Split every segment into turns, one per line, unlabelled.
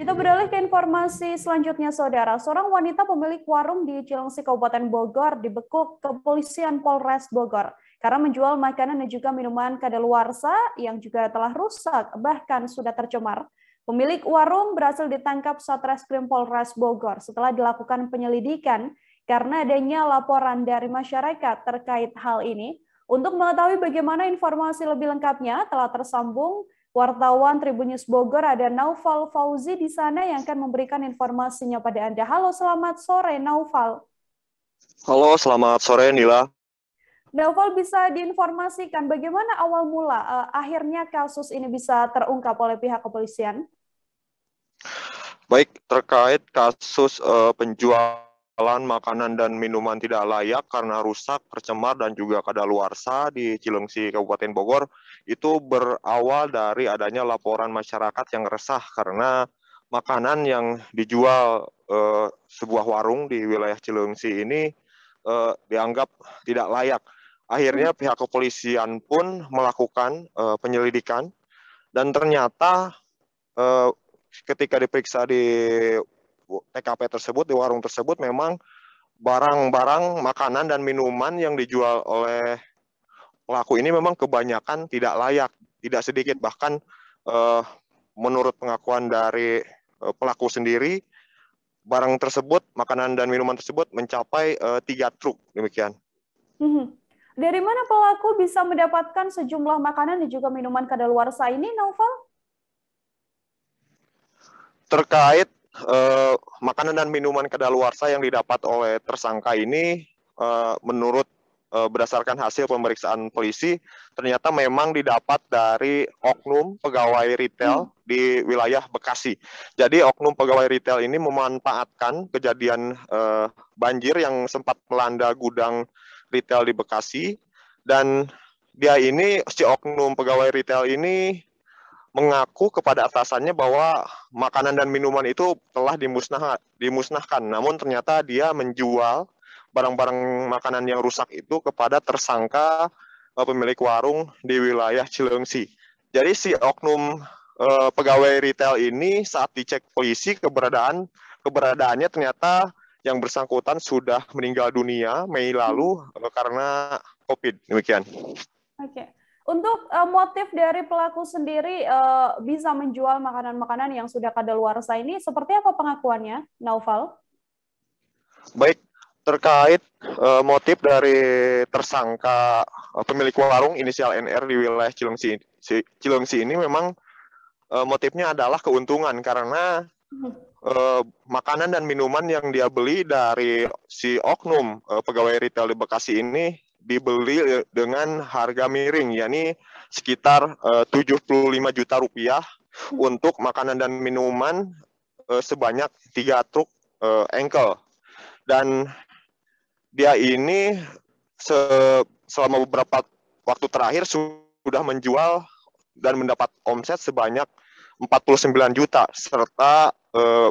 Kita beralih ke informasi selanjutnya, Saudara. Seorang wanita pemilik warung di Cilengsi, Kabupaten Bogor dibekuk kepolisian Polres Bogor karena menjual makanan dan juga minuman kadaluarsa yang juga telah rusak, bahkan sudah tercemar. Pemilik warung berhasil ditangkap Satreskrim Polres Bogor setelah dilakukan penyelidikan karena adanya laporan dari masyarakat terkait hal ini. Untuk mengetahui bagaimana informasi lebih lengkapnya, telah tersambung wartawan Tribun News Bogor, ada Naufal Fauzi di sana yang akan memberikan informasinya pada Anda. Halo, selamat sore Naufal.
Halo, selamat sore Nila.
Naufal, bisa diinformasikan bagaimana awal mula akhirnya kasus ini bisa terungkap oleh pihak kepolisian?
Baik, terkait kasus penjualan makanan dan minuman tidak layak karena rusak, tercemar, dan juga kadaluarsa di Cilengsi, Kabupaten Bogor, itu berawal dari adanya laporan masyarakat yang resah karena makanan yang dijual sebuah warung di wilayah Cilengsi ini dianggap tidak layak. Akhirnya pihak kepolisian pun melakukan penyelidikan dan ternyata ketika diperiksa di TKP tersebut, di warung tersebut, memang barang-barang makanan dan minuman yang dijual oleh pelaku ini memang kebanyakan tidak layak, tidak sedikit, bahkan menurut pengakuan dari pelaku sendiri, barang tersebut, makanan dan minuman tersebut mencapai 3 truk, demikian.
Dari mana pelaku bisa mendapatkan sejumlah makanan dan juga minuman kadaluarsa ini, Naufal?
Terkait makanan dan minuman kadaluarsa yang didapat oleh tersangka ini, menurut berdasarkan hasil pemeriksaan polisi, ternyata memang didapat dari oknum pegawai retail di wilayah Bekasi. Jadi oknum pegawai retail ini memanfaatkan kejadian banjir yang sempat melanda gudang retail di Bekasi, dan si oknum pegawai retail ini mengaku kepada atasannya bahwa makanan dan minuman itu telah dimusnahkan. Namun ternyata dia menjual barang-barang makanan yang rusak itu kepada tersangka pemilik warung di wilayah Cilengsi. Jadi si oknum pegawai retail ini saat dicek polisi keberadaannya ternyata yang bersangkutan sudah meninggal dunia Mei lalu karena COVID. Demikian.
Oke. Untuk motif dari pelaku sendiri bisa menjual makanan-makanan yang sudah kadaluarsa ini, seperti apa pengakuannya, Naufal?
Baik, terkait motif dari tersangka pemilik warung inisial NR di wilayah Cilengsi ini memang motifnya adalah keuntungan karena makanan dan minuman yang dia beli dari si oknum pegawai retail di Bekasi ini dibeli dengan harga miring, yakni sekitar 75 juta rupiah untuk makanan dan minuman sebanyak 3 truk engkel. Dan dia ini selama beberapa waktu terakhir sudah menjual dan mendapat omset sebanyak 49 juta, serta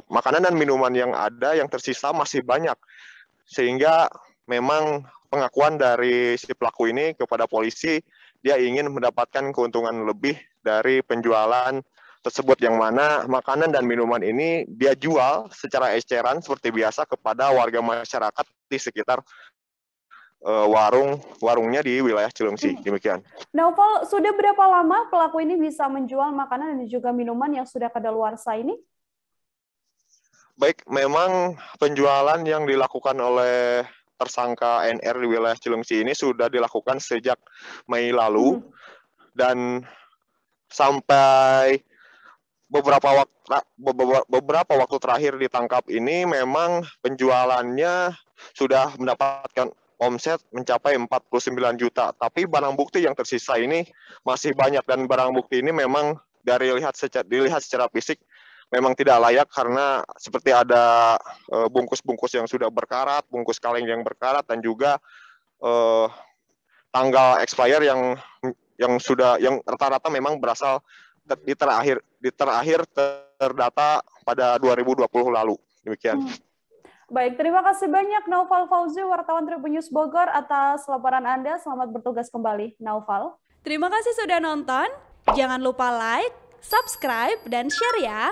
makanan dan minuman yang ada yang tersisa masih banyak. Sehingga memang pengakuan dari si pelaku ini kepada polisi, dia ingin mendapatkan keuntungan lebih dari penjualan tersebut, yang mana makanan dan minuman ini dia jual secara eceran seperti biasa kepada warga masyarakat di sekitar warungnya di wilayah Cilengsi. Demikian.
Naufal, sudah berapa lama pelaku ini bisa menjual makanan dan juga minuman yang sudah kadaluarsa ini?
Baik, memang penjualan yang dilakukan oleh tersangka NR di wilayah Cilengsi ini sudah dilakukan sejak Mei lalu, dan sampai beberapa waktu terakhir ditangkap ini memang penjualannya sudah mendapatkan omset mencapai 49 juta. Tapi barang bukti yang tersisa ini masih banyak, dan barang bukti ini memang dilihat secara fisik memang tidak layak karena seperti ada bungkus-bungkus yang sudah berkarat, bungkus kaleng yang berkarat, dan juga tanggal expire yang rata-rata memang berasal di terakhir terdata pada 2020 lalu. Demikian.
Baik, terima kasih banyak Naufal Fauzi, wartawan Tribun News Bogor, atas laporan Anda. Selamat bertugas kembali, Naufal.
Terima kasih sudah nonton. Jangan lupa like, subscribe, dan share ya.